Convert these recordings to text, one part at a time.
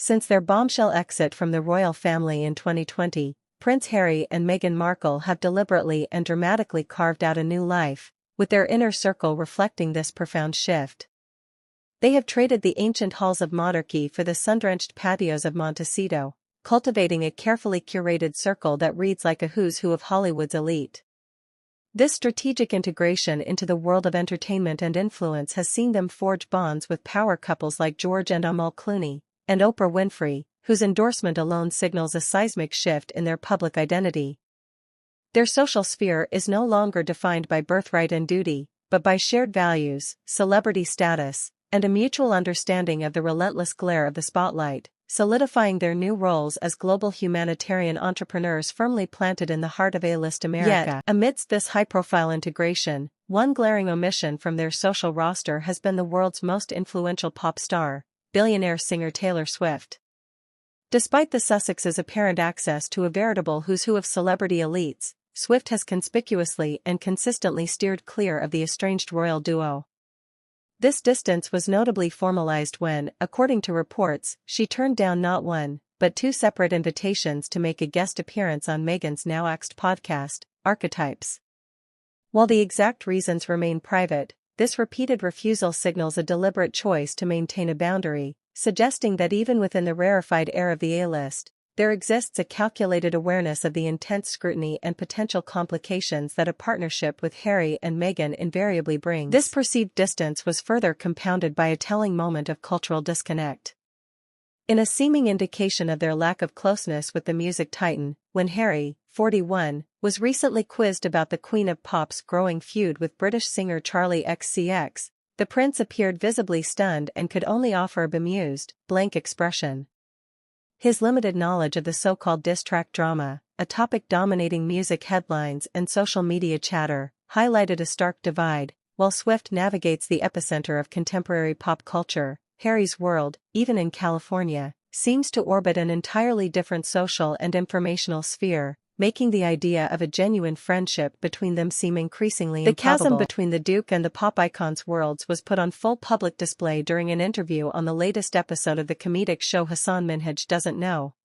Since their bombshell exit from the royal family in 2020, Prince Harry and Meghan Markle have deliberately and dramatically carved out a new life, with their inner circle reflecting this profound shift. They have traded the ancient halls of monarchy for the sun-drenched patios of Montecito, cultivating a carefully curated circle that reads like a who's who of Hollywood's elite. This strategic integration into the world of entertainment and influence has seen them forge bonds with power couples like George and Amal Clooney, and Oprah Winfrey, whose endorsement alone signals a seismic shift in their public identity. Their social sphere is no longer defined by birthright and duty, but by shared values, celebrity status, and a mutual understanding of the relentless glare of the spotlight, solidifying their new roles as global humanitarian entrepreneurs firmly planted in the heart of A-list America. Yet, amidst this high-profile integration, one glaring omission from their social roster has been the world's most influential pop star, billionaire singer Taylor Swift. Despite the Sussexes' apparent access to a veritable who's who of celebrity elites, Swift has conspicuously and consistently steered clear of the estranged royal duo. This distance was notably formalized when, according to reports, she turned down not one, but two separate invitations to make a guest appearance on Meghan's now axed podcast, Archetypes. While the exact reasons remain private, this repeated refusal signals a deliberate choice to maintain a boundary, suggesting that even within the rarefied air of the A-list, there exists a calculated awareness of the intense scrutiny and potential complications that a partnership with Harry and Meghan invariably brings. This perceived distance was further compounded by a telling moment of cultural disconnect. In a seeming indication of their lack of closeness with the music titan, when Harry, 41, was recently quizzed about the Queen of Pop's growing feud with British singer Charlie XCX, the prince appeared visibly stunned and could only offer a bemused, blank expression. His limited knowledge of the so-called diss track drama, a topic dominating music headlines and social media chatter, highlighted a stark divide. While Swift navigates the epicenter of contemporary pop culture, Harry's world, even in California, seems to orbit an entirely different social and informational sphere, making the idea of a genuine friendship between them seem increasingly improbable. The chasm between the Duke and the pop icon's worlds was put on full public display during an interview on the latest episode of the comedic show Hassan Minhaj Doesn't Know.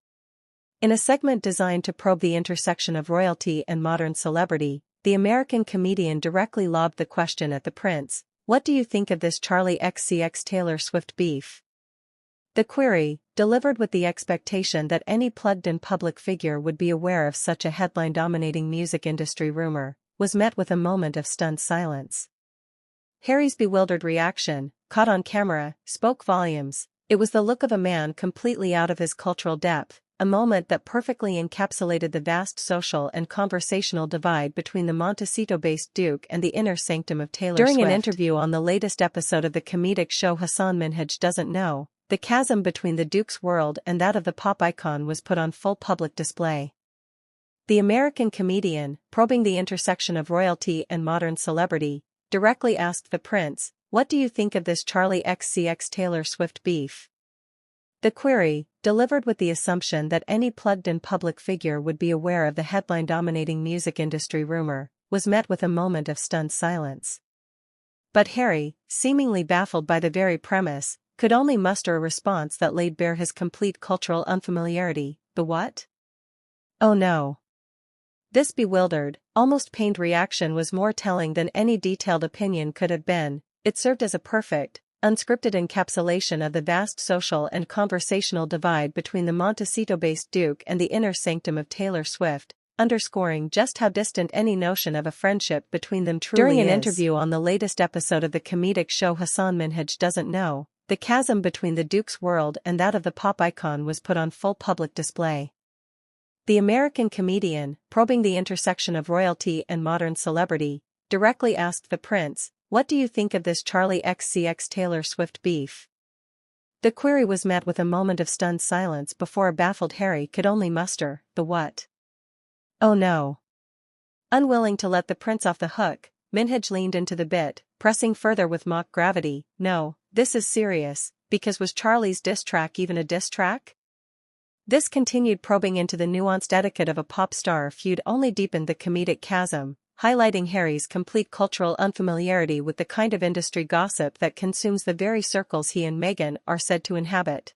In a segment designed to probe the intersection of royalty and modern celebrity, the American comedian directly lobbed the question at the prince, "What do you think of this Charlie XCX Taylor Swift beef?" The query, delivered with the expectation that any plugged-in public figure would be aware of such a headline-dominating music industry rumor, was met with a moment of stunned silence. Harry's bewildered reaction, caught on camera, spoke volumes. It was the look of a man completely out of his cultural depth, a moment that perfectly encapsulated the vast social and conversational divide between the Montecito-based Duke and the inner sanctum of Taylor Swift. During an interview on the latest episode of the comedic show Hassan Minhaj Doesn't Know, the chasm between the Duke's world and that of the pop icon was put on full public display. The American comedian, probing the intersection of royalty and modern celebrity, directly asked the prince, "What do you think of this Charlie XCX Taylor Swift beef?" The query, delivered with the assumption that any plugged-in public figure would be aware of the headline-dominating music industry rumor, was met with a moment of stunned silence. But Harry, seemingly baffled by the very premise, could only muster a response that laid bare his complete cultural unfamiliarity. "The what? Oh no." This bewildered, almost pained reaction was more telling than any detailed opinion could have been. It served as a perfect, unscripted encapsulation of the vast social and conversational divide between the Montecito-based Duke and the inner sanctum of Taylor Swift, underscoring just how distant any notion of a friendship between them truly is. During an interview on the latest episode of the comedic show Hassan Minhaj Doesn't Know, the chasm between the Duke's world and that of the pop icon was put on full public display. The American comedian, probing the intersection of royalty and modern celebrity, directly asked the prince, "What do you think of this Charlie XCX Taylor Swift beef?" The query was met with a moment of stunned silence before a baffled Harry could only muster, "The what? Oh no." Unwilling to let the prince off the hook, Minhaj leaned into the bit, pressing further with mock gravity, "No, this is serious, because was Charlie's diss track even a diss track?" This continued probing into the nuanced etiquette of a pop star feud only deepened the comedic chasm, highlighting Harry's complete cultural unfamiliarity with the kind of industry gossip that consumes the very circles he and Meghan are said to inhabit.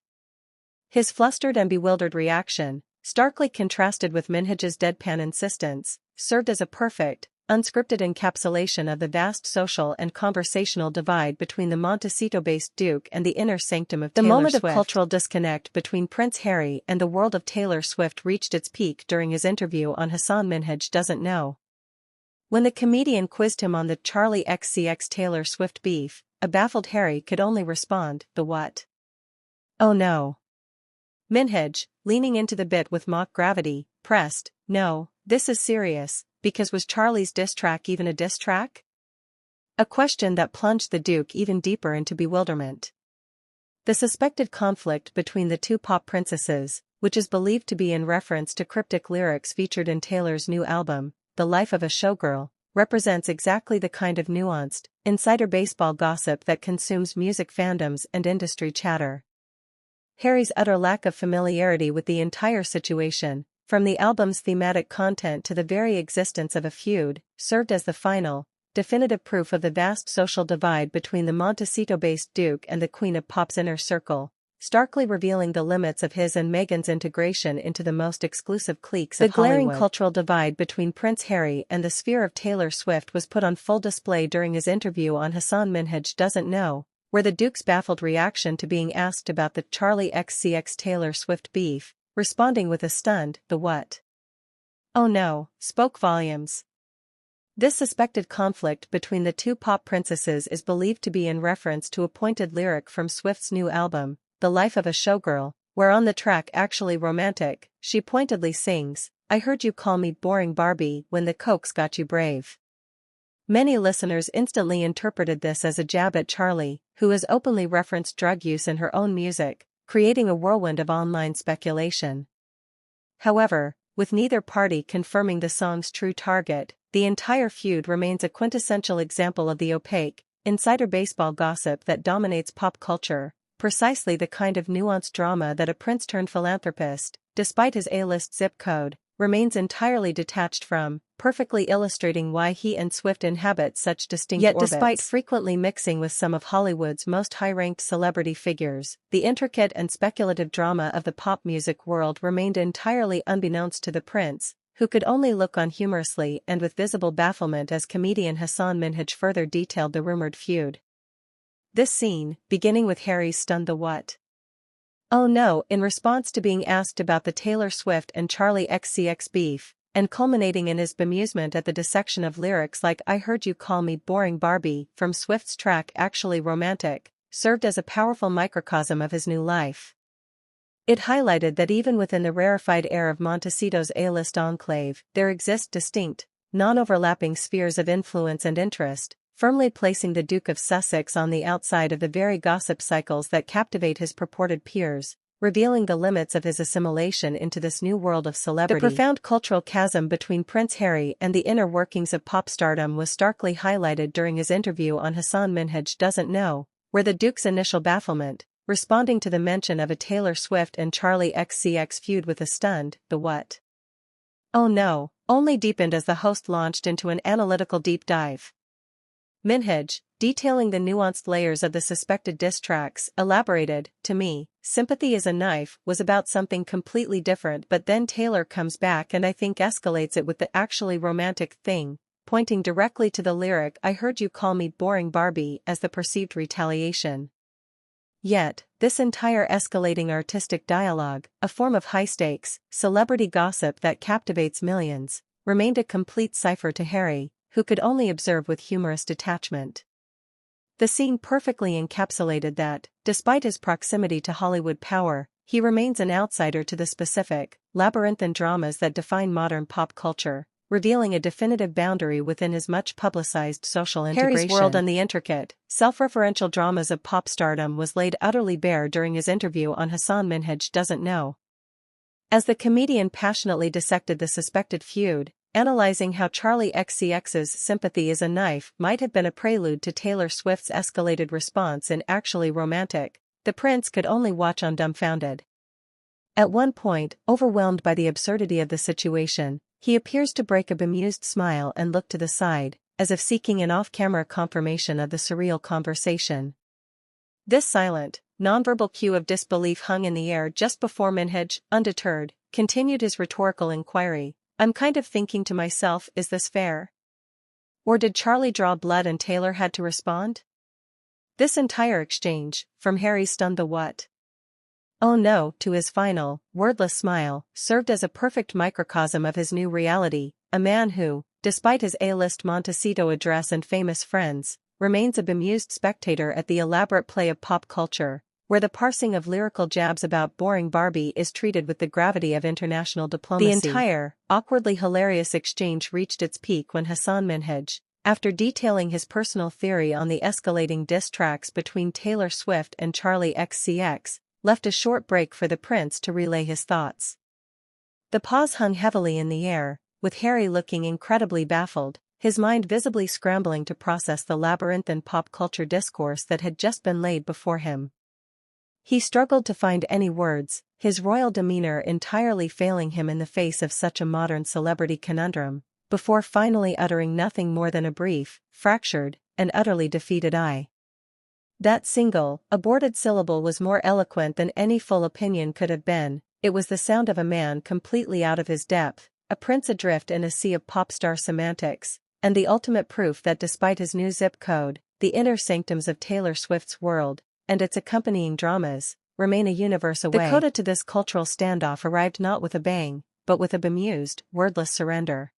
His flustered and bewildered reaction, starkly contrasted with Minhaj's deadpan insistence, served as a perfect, unscripted encapsulation of the vast social and conversational divide between the Montecito-based Duke and the inner sanctum of Taylor Swift. The moment of cultural disconnect between Prince Harry and the world of Taylor Swift reached its peak during his interview on Hassan Minhaj Doesn't Know. When the comedian quizzed him on the Charlie XCX Taylor Swift beef, a baffled Harry could only respond, "The what? Oh no." Minhaj, leaning into the bit with mock gravity, pressed, "No, this is serious, because was Charlie's diss track even a diss track?" A question that plunged the Duke even deeper into bewilderment. The suspected conflict between the two pop princesses, which is believed to be in reference to cryptic lyrics featured in Taylor's new album, The Life of a Showgirl, represents exactly the kind of nuanced, insider baseball gossip that consumes music fandoms and industry chatter. Harry's utter lack of familiarity with the entire situation, from the album's thematic content to the very existence of a feud, served as the final, definitive proof of the vast social divide between the Montecito-based Duke and the Queen of Pop's inner circle, starkly revealing the limits of his and Meghan's integration into the most exclusive cliques of Hollywood. The glaring cultural divide between Prince Harry and the sphere of Taylor Swift was put on full display during his interview on Hassan Minhaj Doesn't Know, where the Duke's baffled reaction to being asked about the Charlie XCX Taylor Swift beef, responding with a stunned, "The what? Oh no," spoke volumes. This suspected conflict between the two pop princesses is believed to be in reference to a pointed lyric from Swift's new album, The Life of a Showgirl, where on the track Actually Romantic, she pointedly sings, "I heard you call me boring Barbie when the Coke's got you brave." Many listeners instantly interpreted this as a jab at Charlie, who has openly referenced drug use in her own music, creating a whirlwind of online speculation. However, with neither party confirming the song's true target, the entire feud remains a quintessential example of the opaque, insider baseball gossip that dominates pop culture, precisely the kind of nuanced drama that a prince-turned-philanthropist, despite his A-list zip code, remains entirely detached from, perfectly illustrating why he and Swift inhabit such distinct orbits. Yet despite frequently mixing with some of Hollywood's most high-ranked celebrity figures, the intricate and speculative drama of the pop music world remained entirely unbeknownst to the prince, who could only look on humorously and with visible bafflement as comedian Hassan Minhaj further detailed the rumored feud. This scene, beginning with Harry's stunned "The what? Oh no" in response to being asked about the Taylor Swift and Charlie XCX beef, and culminating in his bemusement at the dissection of lyrics like "I heard you call me boring Barbie" from Swift's track Actually Romantic, served as a powerful microcosm of his new life. It highlighted that even within the rarefied air of Montecito's A-list enclave, there exist distinct, non-overlapping spheres of influence and interest, firmly placing the Duke of Sussex on the outside of the very gossip cycles that captivate his purported peers, revealing the limits of his assimilation into this new world of celebrity. The profound cultural chasm between Prince Harry and the inner workings of pop stardom was starkly highlighted during his interview on Hassan Minhaj Doesn't Know, where the Duke's initial bafflement, responding to the mention of a Taylor Swift and Charlie XCX feud with a stunned, "The what? Oh no," only deepened as the host launched into an analytical deep dive. Minhaj, detailing the nuanced layers of the suspected diss tracks, elaborated, "To me, Sympathy is a Knife was about something completely different, but then Taylor comes back and I think escalates it with the Actually Romantic thing," pointing directly to the lyric "I heard you call me boring Barbie" as the perceived retaliation. Yet, this entire escalating artistic dialogue, a form of high-stakes, celebrity gossip that captivates millions, remained a complete cipher to Harry, who could only observe with humorous detachment. The scene perfectly encapsulated that, despite his proximity to Hollywood power, he remains an outsider to the specific, labyrinthine dramas that define modern pop culture, revealing a definitive boundary within his much-publicized social integration. Harry's world and the intricate, self-referential dramas of pop stardom was laid utterly bare during his interview on Hassan Minhaj Doesn't Know. As the comedian passionately dissected the suspected feud, analyzing how Charlie XCX's Sympathy is a Knife might have been a prelude to Taylor Swift's escalated response in Actually Romantic, the prince could only watch on dumbfounded. At one point, overwhelmed by the absurdity of the situation, he appears to break a bemused smile and look to the side, as if seeking an off-camera confirmation of the surreal conversation. This silent, nonverbal cue of disbelief hung in the air just before Minhaj, undeterred, continued his rhetorical inquiry. "I'm kind of thinking to myself, is this fair? Or did Charlie draw blood and Taylor had to respond?" This entire exchange, from Harry's stunned the what? "Oh no" to his final, wordless smile, served as a perfect microcosm of his new reality, a man who, despite his A-list Montecito address and famous friends, remains a bemused spectator at the elaborate play of pop culture, where the parsing of lyrical jabs about boring Barbie is treated with the gravity of international diplomacy. The entire, awkwardly hilarious exchange reached its peak when Hasan Minhaj, after detailing his personal theory on the escalating diss tracks between Taylor Swift and Charlie XCX, left a short break for the prince to relay his thoughts. The pause hung heavily in the air, with Harry looking incredibly baffled, his mind visibly scrambling to process the labyrinthine pop culture discourse that had just been laid before him. He struggled to find any words, his royal demeanor entirely failing him in the face of such a modern celebrity conundrum, before finally uttering nothing more than a brief, fractured, and utterly defeated "I." That single, aborted syllable was more eloquent than any full opinion could have been. It was the sound of a man completely out of his depth, a prince adrift in a sea of pop star semantics, and the ultimate proof that despite his new zip code, the inner sanctums of Taylor Swift's world, and its accompanying dramas, remain a universe away. The coda to this cultural standoff arrived not with a bang, but with a bemused, wordless surrender.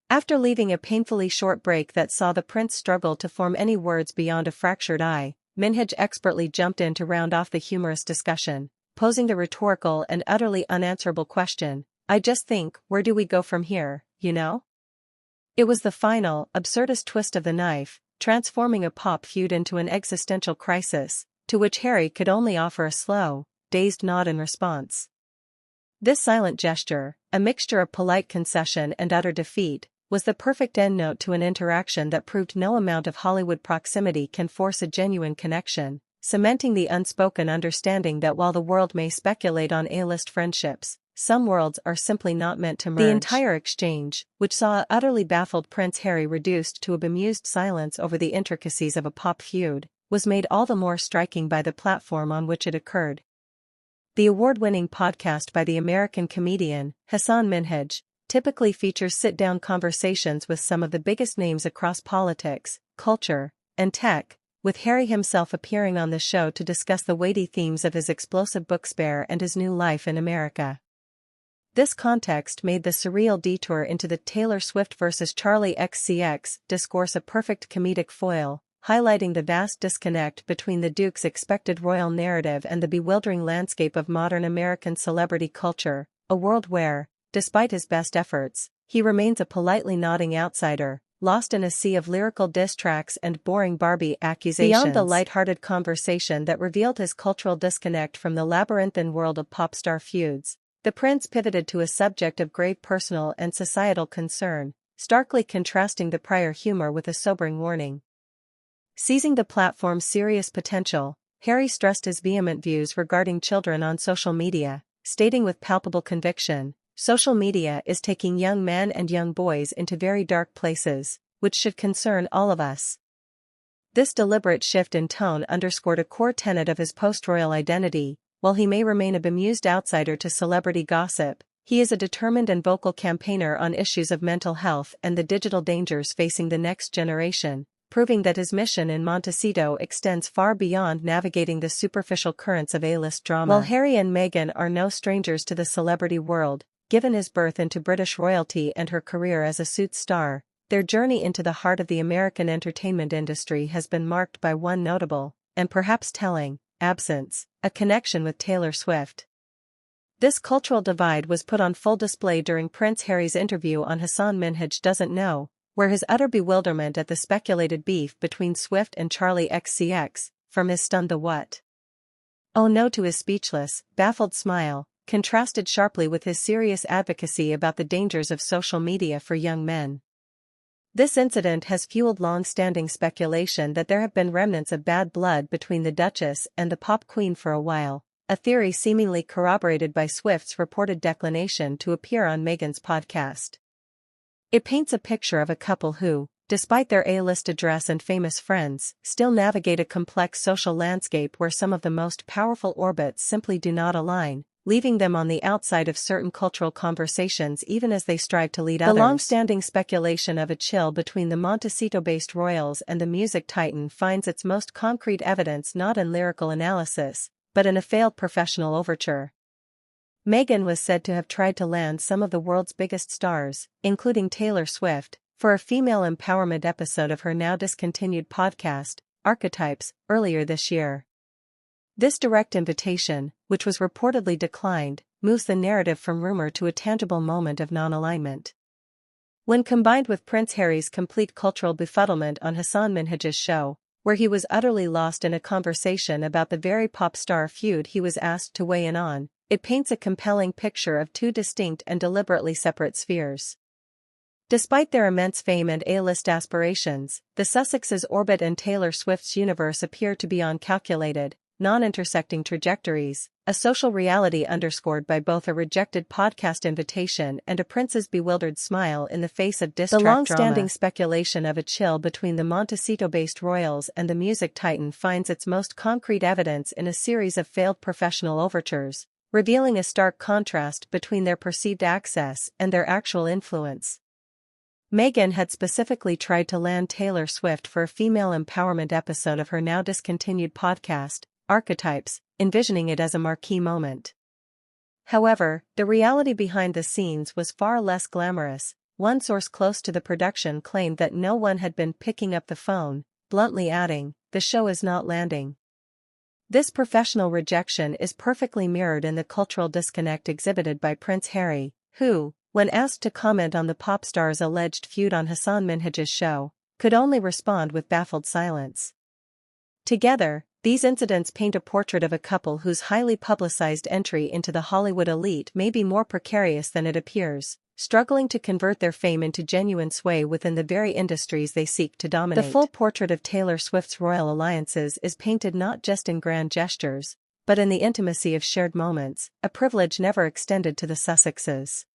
After leaving a painfully short break that saw the prince struggle to form any words beyond a fractured "I," Minhaj expertly jumped in to round off the humorous discussion, posing the rhetorical and utterly unanswerable question, "I just think, where do we go from here, you know?" It was the final, absurdist twist of the knife, transforming a pop feud into an existential crisis, to which Harry could only offer a slow, dazed nod in response. This silent gesture, a mixture of polite concession and utter defeat, was the perfect endnote to an interaction that proved no amount of Hollywood proximity can force a genuine connection, cementing the unspoken understanding that while the world may speculate on A-list friendships, some worlds are simply not meant to merge. The entire exchange, which saw a utterly baffled Prince Harry reduced to a bemused silence over the intricacies of a pop feud, was made all the more striking by the platform on which it occurred. The award-winning podcast by the American comedian, Hasan Minhaj, typically features sit-down conversations with some of the biggest names across politics, culture, and tech, with Harry himself appearing on the show to discuss the weighty themes of his explosive book Spare and his new life in America. This context made the surreal detour into the Taylor Swift versus Charlie XCX discourse a perfect comedic foil, highlighting the vast disconnect between the Duke's expected royal narrative and the bewildering landscape of modern American celebrity culture, a world where, despite his best efforts, he remains a politely nodding outsider, lost in a sea of lyrical diss tracks and boring Barbie accusations. Beyond the light-hearted conversation that revealed his cultural disconnect from the labyrinthine world of pop star feuds, the prince pivoted to a subject of grave personal and societal concern, starkly contrasting the prior humor with a sobering warning. Seizing the platform's serious potential, Harry stressed his vehement views regarding children on social media, stating with palpable conviction, "Social media is taking young men and young boys into very dark places, which should concern all of us." This deliberate shift in tone underscored a core tenet of his post-royal identity. While he may remain a bemused outsider to celebrity gossip, he is a determined and vocal campaigner on issues of mental health and the digital dangers facing the next generation, proving that his mission in Montecito extends far beyond navigating the superficial currents of A-list drama. While Harry and Meghan are no strangers to the celebrity world, given his birth into British royalty and her career as a Suits star, their journey into the heart of the American entertainment industry has been marked by one notable, and perhaps telling, absence: a connection with Taylor Swift. This cultural divide was put on full display during Prince Harry's interview on Hasan Minhaj Doesn't Know, where his utter bewilderment at the speculated beef between Swift and Charlie XCX, from his stunned the what? Oh no to his speechless, baffled smile, contrasted sharply with his serious advocacy about the dangers of social media for young men. This incident has fueled long-standing speculation that there have been remnants of bad blood between the Duchess and the pop queen for a while, a theory seemingly corroborated by Swift's reported declination to appear on Meghan's podcast. It paints a picture of a couple who, despite their A-list address and famous friends, still navigate a complex social landscape where some of the most powerful orbits simply do not align, leaving them on the outside of certain cultural conversations even as they strive to lead others. The long-standing speculation of a chill between the Montecito-based royals and the music titan finds its most concrete evidence not in lyrical analysis, but in a failed professional overture. Meghan was said to have tried to land some of the world's biggest stars, including Taylor Swift, for a female empowerment episode of her now discontinued podcast, Archetypes, earlier this year. This direct invitation, which was reportedly declined, moves the narrative from rumor to a tangible moment of non-alignment. When combined with Prince Harry's complete cultural befuddlement on Hassan Minhaj's show, where he was utterly lost in a conversation about the very pop star feud he was asked to weigh in on, it paints a compelling picture of two distinct and deliberately separate spheres. Despite their immense fame and A-list aspirations, the Sussexes' orbit and Taylor Swift's universe appear to be on calculated, non-intersecting trajectories, a social reality underscored by both a rejected podcast invitation and a prince's bewildered smile in the face of diss track drama. The long-standing speculation of a chill between the Montecito-based royals and the music titan finds its most concrete evidence in a series of failed professional overtures, revealing a stark contrast between their perceived access and their actual influence. Meghan had specifically tried to land Taylor Swift for a female empowerment episode of her now discontinued podcast, Archetypes, envisioning it as a marquee moment. However, the reality behind the scenes was far less glamorous. One source close to the production claimed that no one had been picking up the phone, bluntly adding, "The show is not landing." This professional rejection is perfectly mirrored in the cultural disconnect exhibited by Prince Harry, who, when asked to comment on the pop star's alleged feud on Hassan Minhaj's show, could only respond with baffled silence. Together, these incidents paint a portrait of a couple whose highly publicized entry into the Hollywood elite may be more precarious than it appears, struggling to convert their fame into genuine sway within the very industries they seek to dominate. The full portrait of Taylor Swift's royal alliances is painted not just in grand gestures, but in the intimacy of shared moments, a privilege never extended to the Sussexes.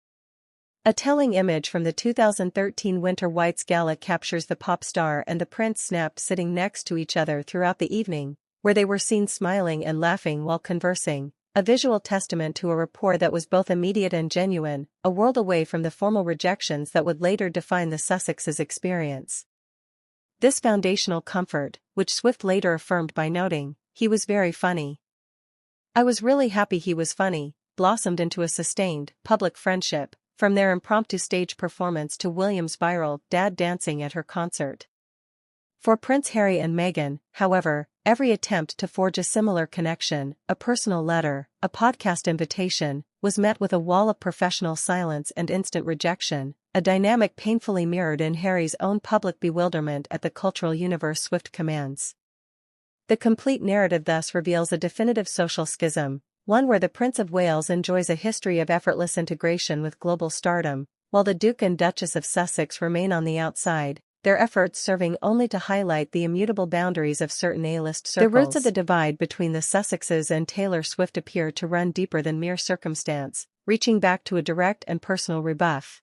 A telling image from the 2013 Winter Whites Gala captures the pop star and the prince snapped sitting next to each other throughout the evening, where they were seen smiling and laughing while conversing, a visual testament to a rapport that was both immediate and genuine, a world away from the formal rejections that would later define the Sussexes' experience. This foundational comfort, which Swift later affirmed by noting, "He was very funny. I was really happy he was funny," blossomed into a sustained, public friendship, from their impromptu stage performance to William's viral dad dancing at her concert. For Prince Harry and Meghan, however, every attempt to forge a similar connection, a personal letter, a podcast invitation, was met with a wall of professional silence and instant rejection, a dynamic painfully mirrored in Harry's own public bewilderment at the cultural universe Swift commands. The complete narrative thus reveals a definitive social schism, one where the Prince of Wales enjoys a history of effortless integration with global stardom, while the Duke and Duchess of Sussex remain on the outside, their efforts serving only to highlight the immutable boundaries of certain A-list circles. The roots of the divide between the Sussexes and Taylor Swift appear to run deeper than mere circumstance, reaching back to a direct and personal rebuff.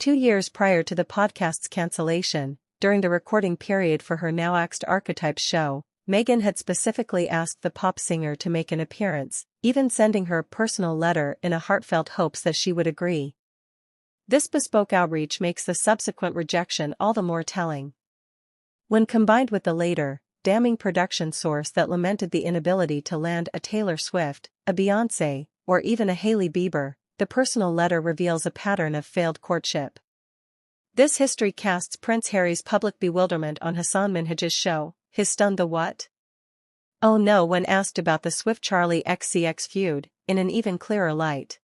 2 years prior to the podcast's cancellation, during the recording period for her now axed Archetypes show, Meghan had specifically asked the pop singer to make an appearance, even sending her a personal letter in a heartfelt hopes that she would agree. This bespoke outreach makes the subsequent rejection all the more telling. When combined with the later, damning production source that lamented the inability to land a Taylor Swift, a Beyoncé, or even a Hailey Bieber, the personal letter reveals a pattern of failed courtship. This history casts Prince Harry's public bewilderment on Hassan Minhaj's show, his stunned the what? Oh no when asked about the Swift-Charlie XCX feud, in an even clearer light.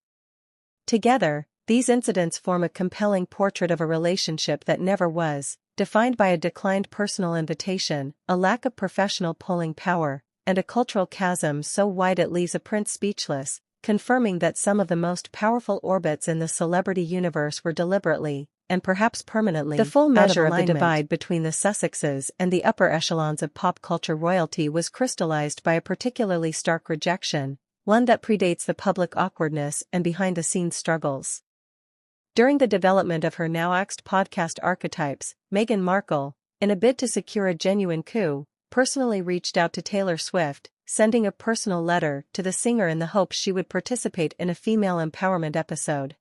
Together, these incidents form a compelling portrait of a relationship that never was, defined by a declined personal invitation, a lack of professional pulling power, and a cultural chasm so wide it leaves a prince speechless, confirming that some of the most powerful orbits in the celebrity universe were deliberately, and perhaps permanently, the full measure of the divide between the Sussexes and the upper echelons of pop culture royalty was crystallized by a particularly stark rejection, one that predates the public awkwardness and behind-the-scenes struggles. During the development of her now axed podcast archetypes, Meghan Markle, in a bid to secure a genuine coup, personally reached out to Taylor Swift, sending a personal letter to the singer in the hopes she would participate in a female empowerment episode.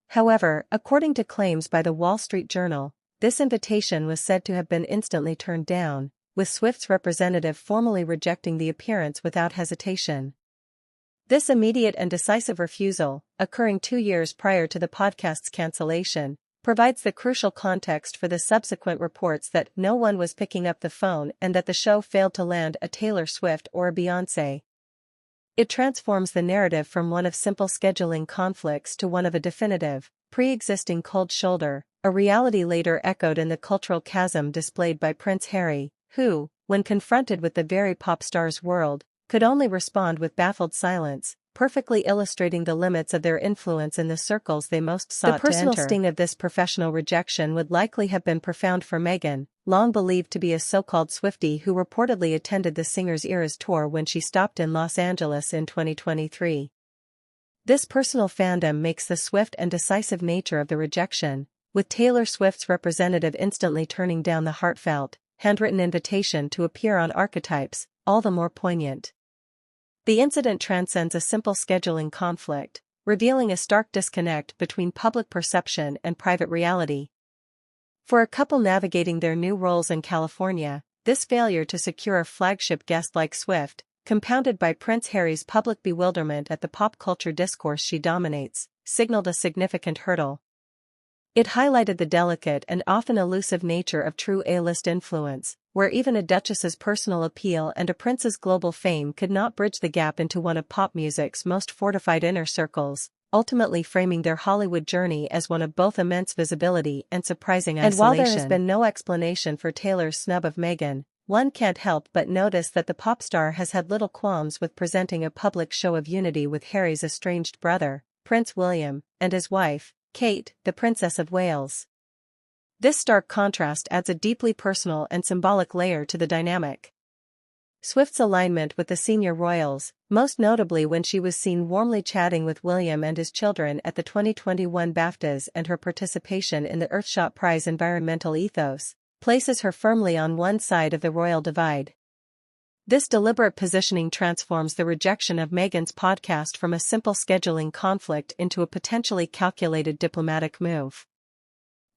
However, according to claims by the Wall Street Journal, this invitation was said to have been instantly turned down, with Swift's representative formally rejecting the appearance without hesitation. This immediate and decisive refusal, occurring 2 years prior to the podcast's cancellation, provides the crucial context for the subsequent reports that no one was picking up the phone and that the show failed to land a Taylor Swift or a Beyoncé. It transforms the narrative from one of simple scheduling conflicts to one of a definitive, pre-existing cold shoulder, a reality later echoed in the cultural chasm displayed by Prince Harry, who, when confronted with the very pop star's world, could only respond with baffled silence, perfectly illustrating the limits of their influence in the circles they most sought to enter. The personal sting of this professional rejection would likely have been profound for Meghan, long believed to be a so-called Swiftie who reportedly attended the singer's Eras tour when she stopped in Los Angeles in 2023. This personal fandom makes the swift and decisive nature of the rejection, with Taylor Swift's representative instantly turning down the heartfelt, handwritten invitation to appear on Archetypes, all the more poignant. The incident transcends a simple scheduling conflict, revealing a stark disconnect between public perception and private reality. For a couple navigating their new roles in California, this failure to secure a flagship guest like Swift, compounded by Prince Harry's public bewilderment at the pop culture discourse she dominates, signaled a significant hurdle. It highlighted the delicate and often elusive nature of true A-list influence, where even a duchess's personal appeal and a prince's global fame could not bridge the gap into one of pop music's most fortified inner circles, ultimately framing their Hollywood journey as one of both immense visibility and surprising isolation. And while there has been no explanation for Taylor's snub of Meghan, one can't help but notice that the pop star has had little qualms with presenting a public show of unity with Harry's estranged brother, Prince William, and his wife, Kate, the Princess of Wales. This stark contrast adds a deeply personal and symbolic layer to the dynamic. Swift's alignment with the senior royals, most notably when she was seen warmly chatting with William and his children at the 2021 BAFTAs and her participation in the Earthshot Prize environmental ethos, places her firmly on one side of the royal divide. This deliberate positioning transforms the rejection of Meghan's podcast from a simple scheduling conflict into a potentially calculated diplomatic move.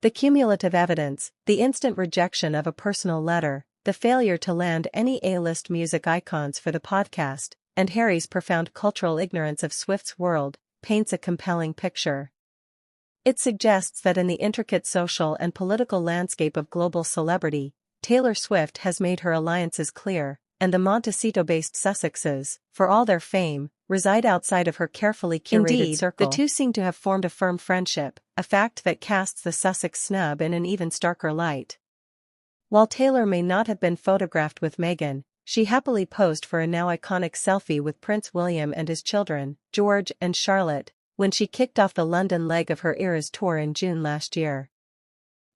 The cumulative evidence, the instant rejection of a personal letter, the failure to land any A-list music icons for the podcast, and Harry's profound cultural ignorance of Swift's world, paints a compelling picture. It suggests that in the intricate social and political landscape of global celebrity, Taylor Swift has made her alliances clear, and the Montecito-based Sussexes, for all their fame, reside outside of her carefully curated circle. The two seem to have formed a firm friendship, a fact that casts the Sussex snub in an even starker light. While Taylor may not have been photographed with Meghan, she happily posed for a now iconic selfie with Prince William and his children, George and Charlotte, when she kicked off the London leg of her Eras tour in June last year.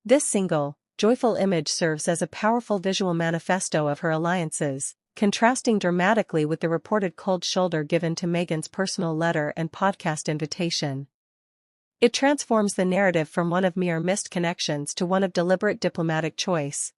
This single, joyful image serves as a powerful visual manifesto of her alliances, contrasting dramatically with the reported cold shoulder given to Meghan's personal letter and podcast invitation. It transforms the narrative from one of mere missed connections to one of deliberate diplomatic choice.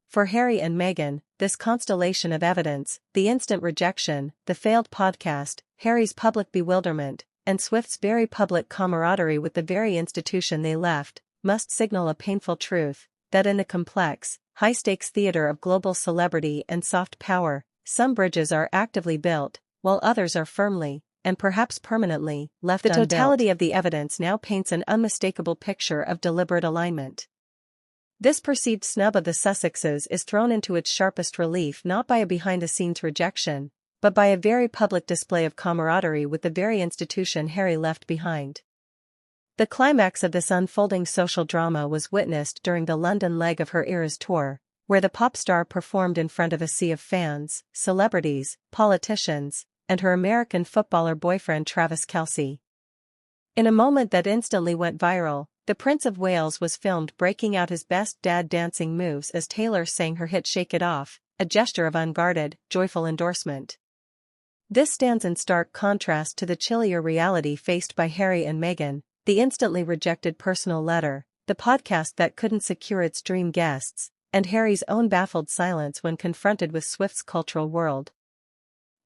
For Harry and Meghan, this constellation of evidence, the instant rejection, the failed podcast, Harry's public bewilderment, and Swift's very public camaraderie with the very institution they left, must signal a painful truth, that in the complex, high-stakes theater of global celebrity and soft power, some bridges are actively built, while others are firmly, and perhaps permanently, left unbuilt. The totality of the evidence now paints an unmistakable picture of deliberate alignment. This perceived snub of the Sussexes is thrown into its sharpest relief not by a behind-the-scenes rejection, but by a very public display of camaraderie with the very institution Harry left behind. The climax of this unfolding social drama was witnessed during the London leg of her Eras tour, where the pop star performed in front of a sea of fans, celebrities, politicians, and her American footballer boyfriend Travis Kelce. In a moment that instantly went viral, the Prince of Wales was filmed breaking out his best dad dancing moves as Taylor sang her hit Shake It Off, a gesture of unguarded, joyful endorsement. This stands in stark contrast to the chillier reality faced by Harry and Meghan, the instantly rejected personal letter, the podcast that couldn't secure its dream guests, and Harry's own baffled silence when confronted with Swift's cultural world.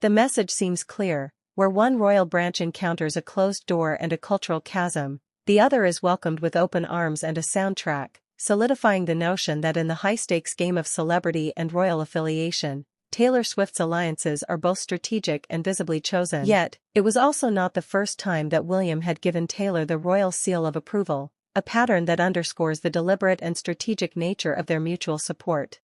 The message seems clear: where one royal branch encounters a closed door and a cultural chasm, the other is welcomed with open arms and a soundtrack, solidifying the notion that in the high-stakes game of celebrity and royal affiliation, Taylor Swift's alliances are both strategic and visibly chosen. Yet, it was also not the first time that William had given Taylor the royal seal of approval, a pattern that underscores the deliberate and strategic nature of their mutual support.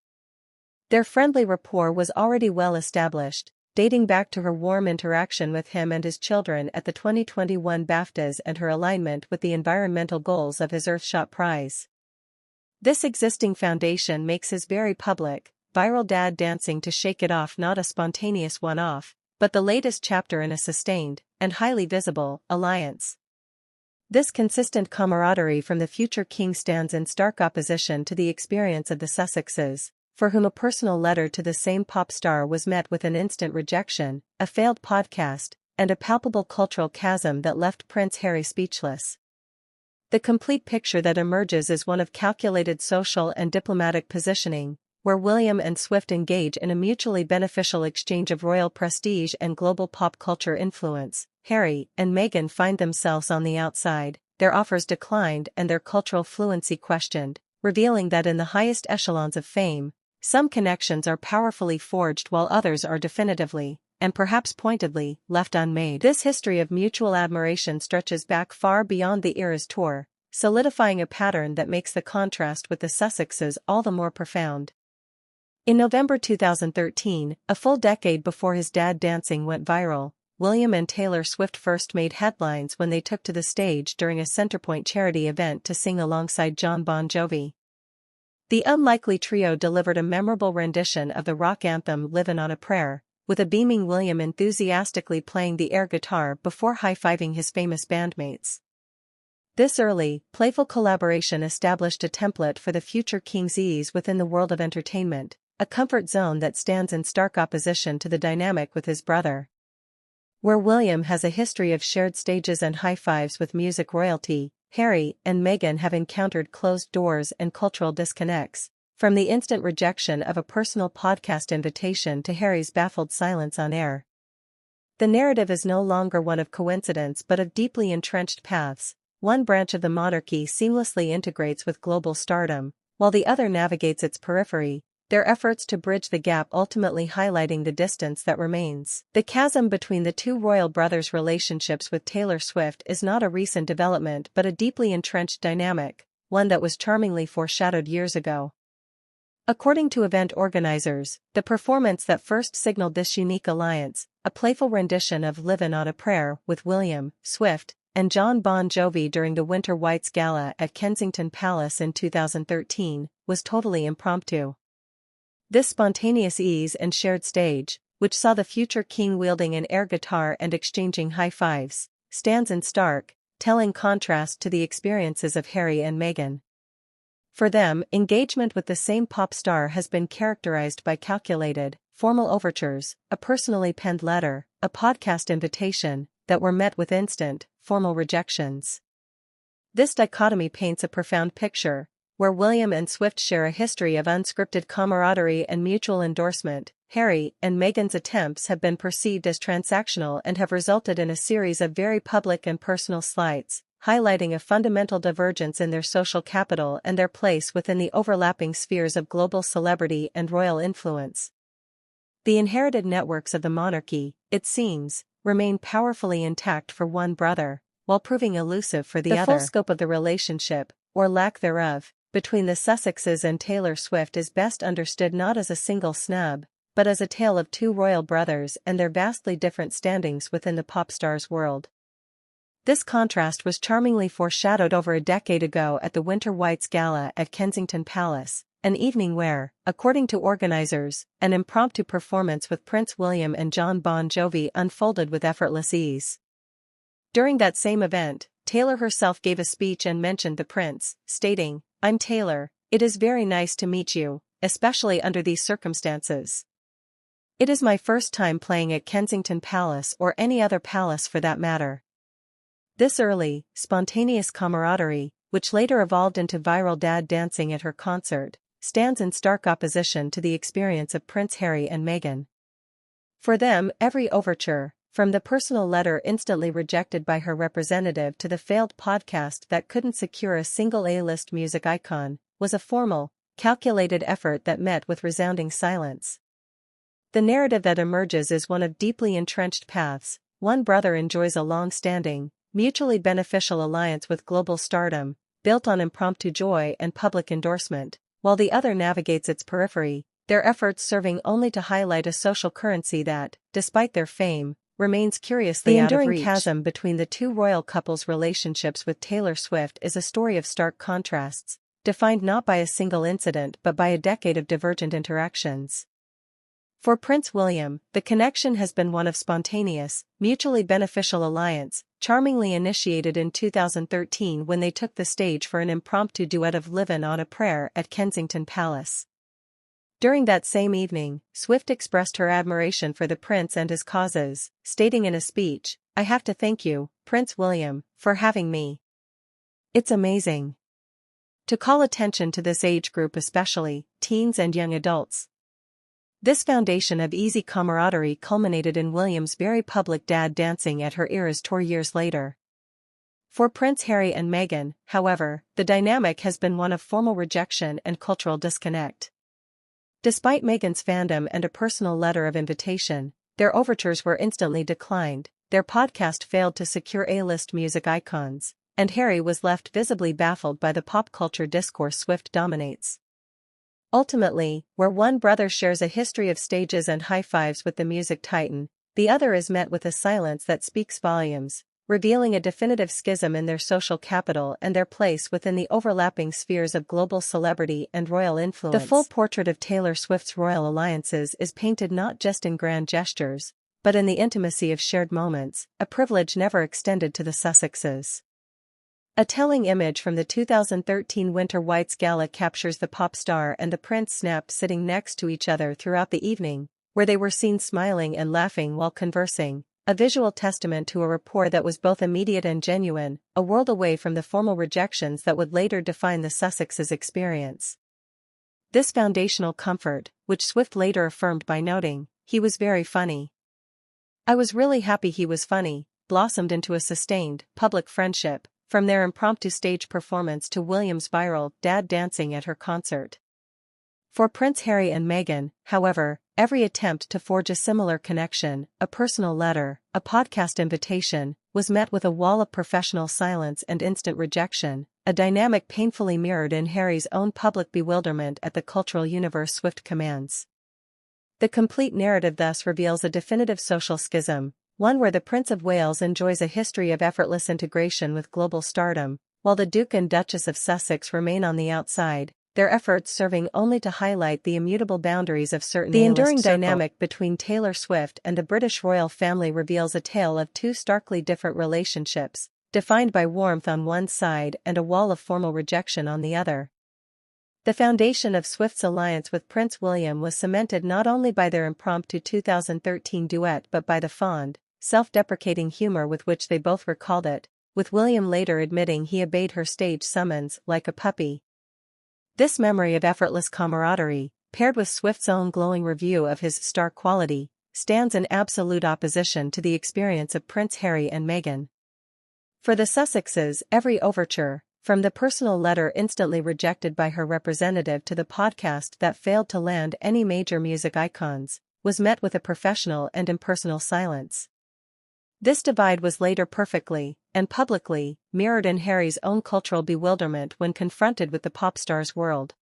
Their friendly rapport was already well established, dating back to her warm interaction with him and his children at the 2021 BAFTAs and her alignment with the environmental goals of his Earthshot Prize. This existing foundation makes his very public, viral dad dancing to Shake It Off not a spontaneous one-off, but the latest chapter in a sustained, and highly visible, alliance. This consistent camaraderie from the future king stands in stark opposition to the experience of the Sussexes, for whom a personal letter to the same pop star was met with an instant rejection, a failed podcast, and a palpable cultural chasm that left Prince Harry speechless. The complete picture that emerges is one of calculated social and diplomatic positioning, where William and Swift engage in a mutually beneficial exchange of royal prestige and global pop culture influence. Harry and Meghan find themselves on the outside, their offers declined and their cultural fluency questioned, revealing that in the highest echelons of fame, some connections are powerfully forged while others are definitively, and perhaps pointedly, left unmade. This history of mutual admiration stretches back far beyond the Eras tour, solidifying a pattern that makes the contrast with the Sussexes all the more profound. In November 2013, a full decade before his dad dancing went viral, William and Taylor Swift first made headlines when they took to the stage during a Centerpoint charity event to sing alongside Jon Bon Jovi. The unlikely trio delivered a memorable rendition of the rock anthem Livin' on a Prayer, with a beaming William enthusiastically playing the air guitar before high-fiving his famous bandmates. This early, playful collaboration established a template for the future king's ease within the world of entertainment, a comfort zone that stands in stark opposition to the dynamic with his brother. Where William has a history of shared stages and high-fives with music royalty, Harry and Meghan have encountered closed doors and cultural disconnects, from the instant rejection of a personal podcast invitation to Harry's baffled silence on air. The narrative is no longer one of coincidence but of deeply entrenched paths. One branch of the monarchy seamlessly integrates with global stardom, while the other navigates its periphery, their efforts to bridge the gap ultimately highlighting the distance that remains. The chasm between the two royal brothers' relationships with Taylor Swift is not a recent development but a deeply entrenched dynamic, one that was charmingly foreshadowed years ago. According to event organizers, the performance that first signaled this unique alliance, a playful rendition of Livin' on a Prayer with William, Swift, and Jon Bon Jovi during the Winter Whites Gala at Kensington Palace in 2013, was totally impromptu. This spontaneous ease and shared stage, which saw the future king wielding an air guitar and exchanging high fives, stands in stark, telling contrast to the experiences of Harry and Meghan. For them, engagement with the same pop star has been characterized by calculated, formal overtures, a personally penned letter, a podcast invitation, that were met with instant, formal rejections. This dichotomy paints a profound picture, where William and Swift share a history of unscripted camaraderie and mutual endorsement. Harry and Meghan's attempts have been perceived as transactional and have resulted in a series of very public and personal slights, highlighting a fundamental divergence in their social capital and their place within the overlapping spheres of global celebrity and royal influence. The inherited networks of the monarchy, it seems, remain powerfully intact for one brother, while proving elusive for the other. The full scope of the relationship, or lack thereof, between the Sussexes and Taylor Swift is best understood not as a single snub, but as a tale of two royal brothers and their vastly different standings within the pop star's world. This contrast was charmingly foreshadowed over a decade ago at the Winter Whites Gala at Kensington Palace, an evening where, according to organizers, an impromptu performance with Prince William and Jon Bon Jovi unfolded with effortless ease. During that same event, Taylor herself gave a speech and mentioned the prince, stating, "I'm Taylor, it is very nice to meet you, especially under these circumstances. It is my first time playing at Kensington Palace or any other palace for that matter." This early, spontaneous camaraderie, which later evolved into viral dad dancing at her concert, stands in stark opposition to the experience of Prince Harry and Meghan. For them, every overture, from the personal letter instantly rejected by her representative to the failed podcast that couldn't secure a single A-list music icon, was a formal, calculated effort that met with resounding silence. The narrative that emerges is one of deeply entrenched paths. One brother enjoys a long-standing, mutually beneficial alliance with global stardom, built on impromptu joy and public endorsement, while the other navigates its periphery, their efforts serving only to highlight a social currency that, despite their fame, remains curiously out of reach. The enduring chasm between the two royal couples' relationships with Taylor Swift is a story of stark contrasts, defined not by a single incident but by a decade of divergent interactions. For Prince William, the connection has been one of spontaneous, mutually beneficial alliance, charmingly initiated in 2013 when they took the stage for an impromptu duet of Livin' on a Prayer at Kensington Palace. During that same evening, Swift expressed her admiration for the prince and his causes, stating in a speech, "I have to thank you, Prince William, for having me. It's amazing to call attention to this age group, especially teens and young adults." This foundation of easy camaraderie culminated in William's very public dad dancing at her Eras tour years later. For Prince Harry and Meghan, however, the dynamic has been one of formal rejection and cultural disconnect. Despite Meghan's fandom and a personal letter of invitation, their overtures were instantly declined, their podcast failed to secure A-list music icons, and Harry was left visibly baffled by the pop culture discourse Swift dominates. Ultimately, where one brother shares a history of stages and high-fives with the music titan, the other is met with a silence that speaks volumes, revealing a definitive schism in their social capital and their place within the overlapping spheres of global celebrity and royal influence. The full portrait of Taylor Swift's royal alliances is painted not just in grand gestures, but in the intimacy of shared moments, a privilege never extended to the Sussexes. A telling image from the 2013 Winter Whites Gala captures the pop star and the prince snapped sitting next to each other throughout the evening, where they were seen smiling and laughing while conversing, a visual testament to a rapport that was both immediate and genuine, a world away from the formal rejections that would later define the Sussexes' experience. This foundational comfort, which Swift later affirmed by noting, "He was very funny. I was really happy he was funny," blossomed into a sustained, public friendship, from their impromptu stage performance to William's viral dad dancing at her concert. For Prince Harry and Meghan, however, every attempt to forge a similar connection, a personal letter, a podcast invitation, was met with a wall of professional silence and instant rejection, a dynamic painfully mirrored in Harry's own public bewilderment at the cultural universe Swift commands. The complete narrative thus reveals a definitive social schism, one where the Prince of Wales enjoys a history of effortless integration with global stardom, while the Duke and Duchess of Sussex remain on the outside, their efforts serving only to highlight the immutable boundaries of certain A-list circles. The enduring dynamic between Taylor Swift and the British royal family reveals a tale of two starkly different relationships, defined by warmth on one side and a wall of formal rejection on the other. The foundation of Swift's alliance with Prince William was cemented not only by their impromptu 2013 duet but by the fond, self-deprecating humor with which they both recalled it, with William later admitting he obeyed her stage summons like a puppy. This memory of effortless camaraderie, paired with Swift's own glowing review of his star quality, stands in absolute opposition to the experience of Prince Harry and Meghan. For the Sussexes, every overture, from the personal letter instantly rejected by her representative to the podcast that failed to land any major music icons, was met with a professional and impersonal silence. This divide was later perfectly, and publicly, mirrored in Harry's own cultural bewilderment when confronted with the pop star's world.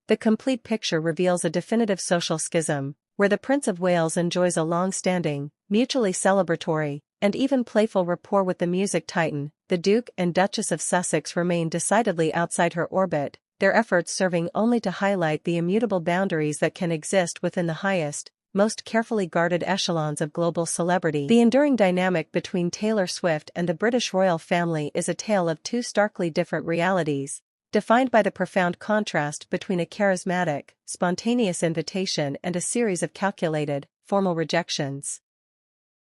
The complete picture reveals a definitive social schism, where the Prince of Wales enjoys a long-standing, mutually celebratory, and even playful rapport with the music titan, the Duke and Duchess of Sussex remain decidedly outside her orbit, their efforts serving only to highlight the immutable boundaries that can exist within the highest, most carefully guarded echelons of global celebrity. The enduring dynamic between Taylor Swift and the British royal family is a tale of two starkly different realities, defined by the profound contrast between a charismatic, spontaneous invitation and a series of calculated, formal rejections.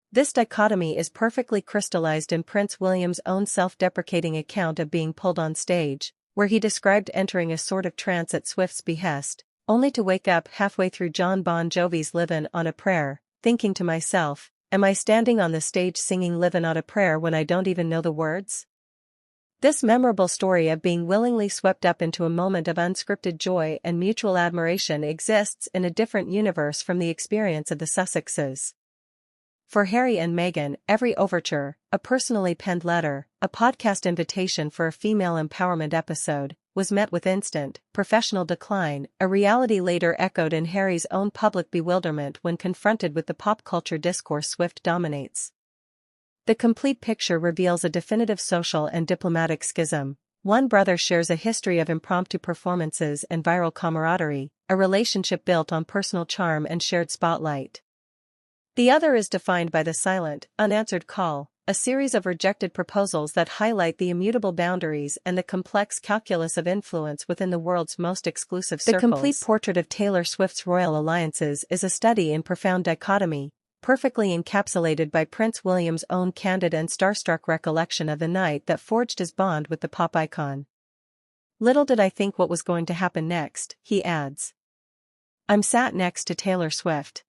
This dichotomy is perfectly crystallized in Prince William's own self-deprecating account of being pulled on stage, where he described entering a sort of trance at Swift's behest, only to wake up halfway through John Bon Jovi's Livin' on a Prayer, thinking to myself, am I standing on the stage singing Livin' on a Prayer when I don't even know the words? This memorable story of being willingly swept up into a moment of unscripted joy and mutual admiration exists in a different universe from the experience of the Sussexes. For Harry and Meghan, every overture, a personally penned letter, a podcast invitation for a female empowerment episode, was met with instant, professional decline, a reality later echoed in Harry's own public bewilderment when confronted with the pop culture discourse Swift dominates. The complete picture reveals a definitive social and diplomatic schism. One brother shares a history of impromptu performances and viral camaraderie, a relationship built on personal charm and shared spotlight. The other is defined by the silent, unanswered call, a series of rejected proposals that highlight the immutable boundaries and the complex calculus of influence within the world's most exclusive circles. The complete portrait of Taylor Swift's royal alliances is a study in profound dichotomy, perfectly encapsulated by Prince William's own candid and starstruck recollection of the night that forged his bond with the pop icon. Little did I think what was going to happen next, he adds. I'm sat next to Taylor Swift.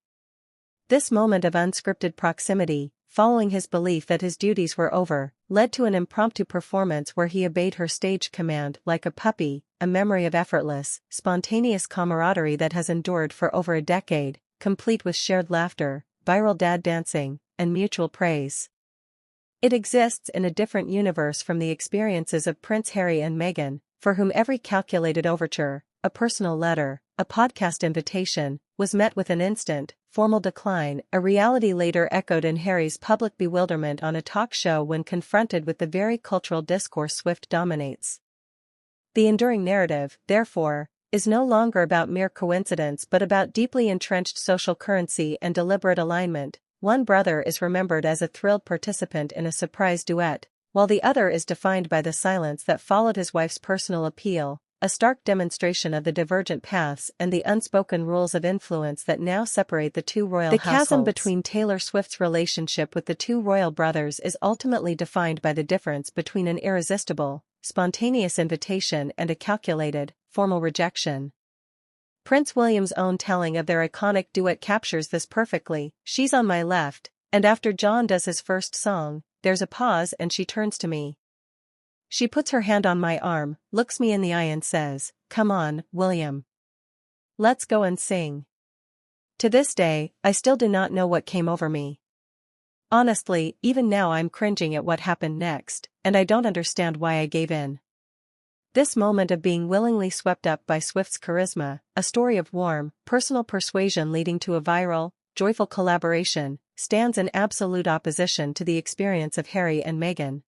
This moment of unscripted proximity, following his belief that his duties were over, led to an impromptu performance where he obeyed her stage command like a puppy, a memory of effortless, spontaneous camaraderie that has endured for over a decade, complete with shared laughter, viral dad dancing, and mutual praise. It exists in a different universe from the experiences of Prince Harry and Meghan, for whom every calculated overture, a personal letter, a podcast invitation, was met with an instant, formal decline, a reality later echoed in Harry's public bewilderment on a talk show when confronted with the very cultural discourse Swift dominates. The enduring narrative, therefore, is no longer about mere coincidence but about deeply entrenched social currency and deliberate alignment. One brother is remembered as a thrilled participant in a surprise duet, while the other is defined by the silence that followed his wife's personal appeal, a stark demonstration of the divergent paths and the unspoken rules of influence that now separate the two royal households. The chasm between Taylor Swift's relationship with the two royal brothers is ultimately defined by the difference between an irresistible, spontaneous invitation and a calculated, formal rejection. Prince William's own telling of their iconic duet captures this perfectly. She's on my left, and after John does his first song, there's a pause and she turns to me. She puts her hand on my arm, looks me in the eye and says, "Come on, William. Let's go and sing." To this day, I still do not know what came over me. Honestly, even now I'm cringing at what happened next, and I don't understand why I gave in. This moment of being willingly swept up by Swift's charisma, a story of warm, personal persuasion leading to a viral, joyful collaboration, stands in absolute opposition to the experience of Harry and Meghan.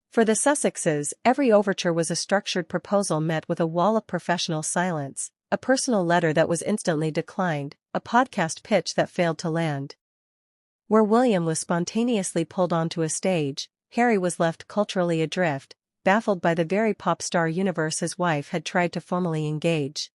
For the Sussexes, every overture was a structured proposal met with a wall of professional silence, a personal letter that was instantly declined, a podcast pitch that failed to land. Where William was spontaneously pulled onto a stage, Harry was left culturally adrift, baffled by the very pop star universe his wife had tried to formally engage.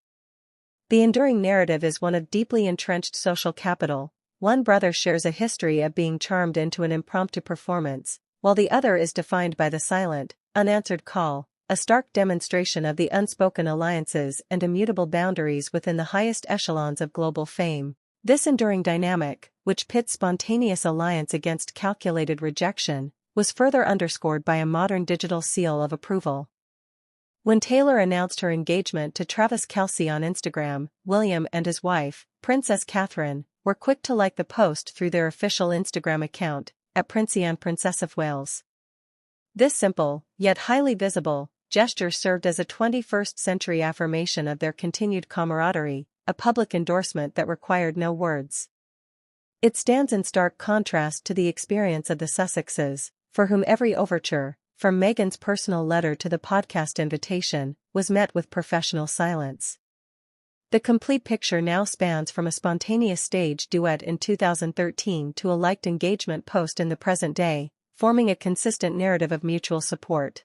The enduring narrative is one of deeply entrenched social capital. One brother shares a history of being charmed into an impromptu performance, while the other is defined by the silent, unanswered call, a stark demonstration of the unspoken alliances and immutable boundaries within the highest echelons of global fame. This enduring dynamic, which pits spontaneous alliance against calculated rejection, was further underscored by a modern digital seal of approval. When Taylor announced her engagement to Travis Kelce on Instagram, William and his wife, Princess Catherine, were quick to like the post through their official Instagram account, at Princey and Princess of Wales. This simple, yet highly visible, gesture served as a 21st-century affirmation of their continued camaraderie, a public endorsement that required no words. It stands in stark contrast to the experience of the Sussexes, for whom every overture, from Meghan's personal letter to the podcast invitation, was met with professional silence. The complete picture now spans from a spontaneous stage duet in 2013 to a liked engagement post in the present day, forming a consistent narrative of mutual support.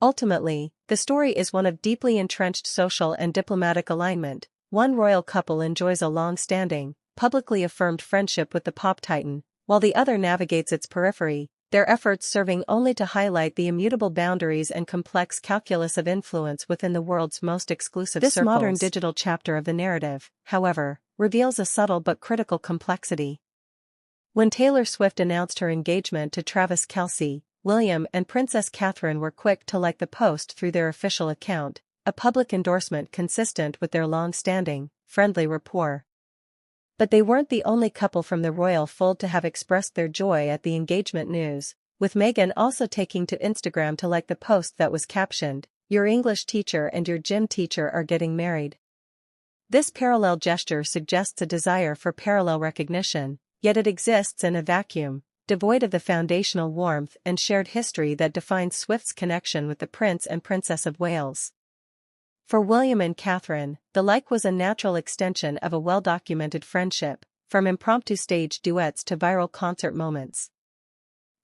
Ultimately, the story is one of deeply entrenched social and diplomatic alignment. One royal couple enjoys a long-standing, publicly affirmed friendship with the pop titan, while the other navigates its periphery, their efforts serving only to highlight the immutable boundaries and complex calculus of influence within the world's most exclusive circles. This modern digital chapter of the narrative, however, reveals a subtle but critical complexity. When Taylor Swift announced her engagement to Travis Kelce, William and Princess Catherine were quick to like the post through their official account, a public endorsement consistent with their long-standing, friendly rapport. But they weren't the only couple from the royal fold to have expressed their joy at the engagement news, with Meghan also taking to Instagram to like the post that was captioned, "Your English teacher and your gym teacher are getting married." This parallel gesture suggests a desire for parallel recognition, yet it exists in a vacuum, devoid of the foundational warmth and shared history that defines Swift's connection with the Prince and Princess of Wales. For William and Catherine, the like was a natural extension of a well-documented friendship, from impromptu stage duets to viral concert moments.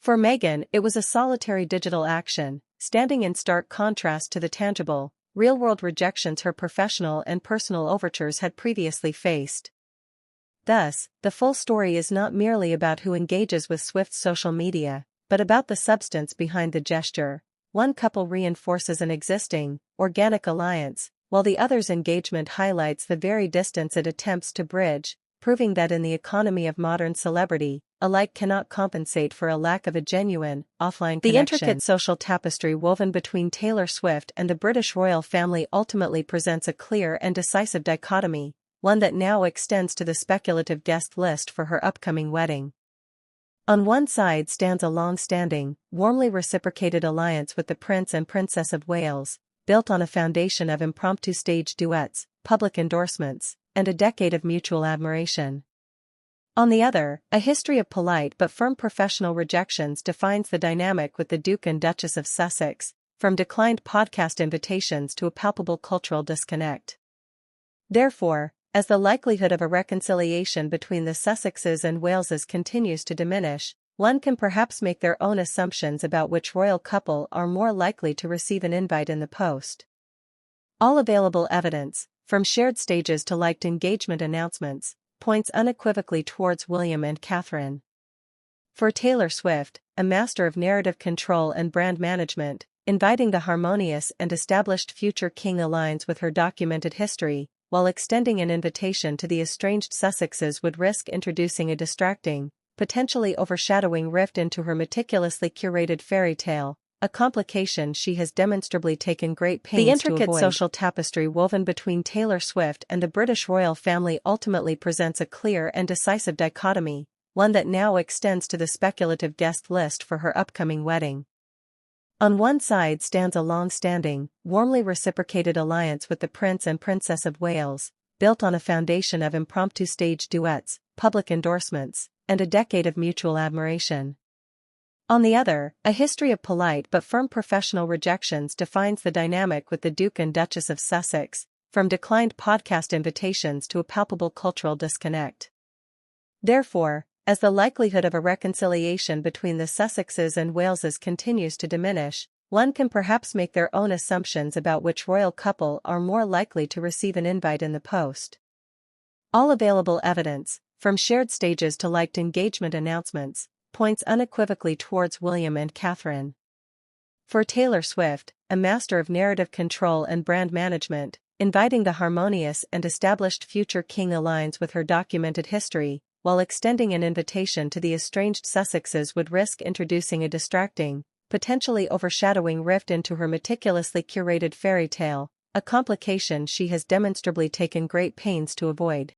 For Meghan, it was a solitary digital action, standing in stark contrast to the tangible, real-world rejections her professional and personal overtures had previously faced. Thus, the full story is not merely about who engages with Swift's social media, but about the substance behind the gesture. One couple reinforces an existing, organic alliance, while the other's engagement highlights the very distance it attempts to bridge, proving that in the economy of modern celebrity, a like cannot compensate for a lack of a genuine, offline connection. The intricate social tapestry woven between Taylor Swift and the British royal family ultimately presents a clear and decisive dichotomy, one that now extends to the speculative guest list for her upcoming wedding. On one side stands a long-standing, warmly reciprocated alliance with the Prince and Princess of Wales, built on a foundation of impromptu stage duets, public endorsements, and a decade of mutual admiration. On the other, a history of polite but firm professional rejections defines the dynamic with the Duke and Duchess of Sussex, from declined podcast invitations to a palpable cultural disconnect. Therefore, as the likelihood of a reconciliation between the Sussexes and Waleses continues to diminish, one can perhaps make their own assumptions about which royal couple are more likely to receive an invite in the post. All available evidence, from shared stages to liked engagement announcements, points unequivocally towards William and Catherine. For Taylor Swift, a master of narrative control and brand management, inviting the harmonious and established future king aligns with her documented history, while extending an invitation to the estranged Sussexes would risk introducing a distracting, potentially overshadowing rift into her meticulously curated fairy tale, a complication she has demonstrably taken great pains to avoid. The intricate social tapestry woven between Taylor Swift and the British royal family ultimately presents a clear and decisive dichotomy, one that now extends to the speculative guest list for her upcoming wedding. On one side stands a long-standing, warmly reciprocated alliance with the Prince and Princess of Wales, built on a foundation of impromptu stage duets, public endorsements, and a decade of mutual admiration. On the other, a history of polite but firm professional rejections defines the dynamic with the Duke and Duchess of Sussex, from declined podcast invitations to a palpable cultural disconnect. Therefore, as the likelihood of a reconciliation between the Sussexes and Waleses continues to diminish, one can perhaps make their own assumptions about which royal couple are more likely to receive an invite in the post. All available evidence, from shared stages to liked engagement announcements, points unequivocally towards William and Catherine. For Taylor Swift, a master of narrative control and brand management, inviting the harmonious and established future king aligns with her documented history, while extending an invitation to the estranged Sussexes would risk introducing a distracting, potentially overshadowing rift into her meticulously curated fairy tale, a complication she has demonstrably taken great pains to avoid.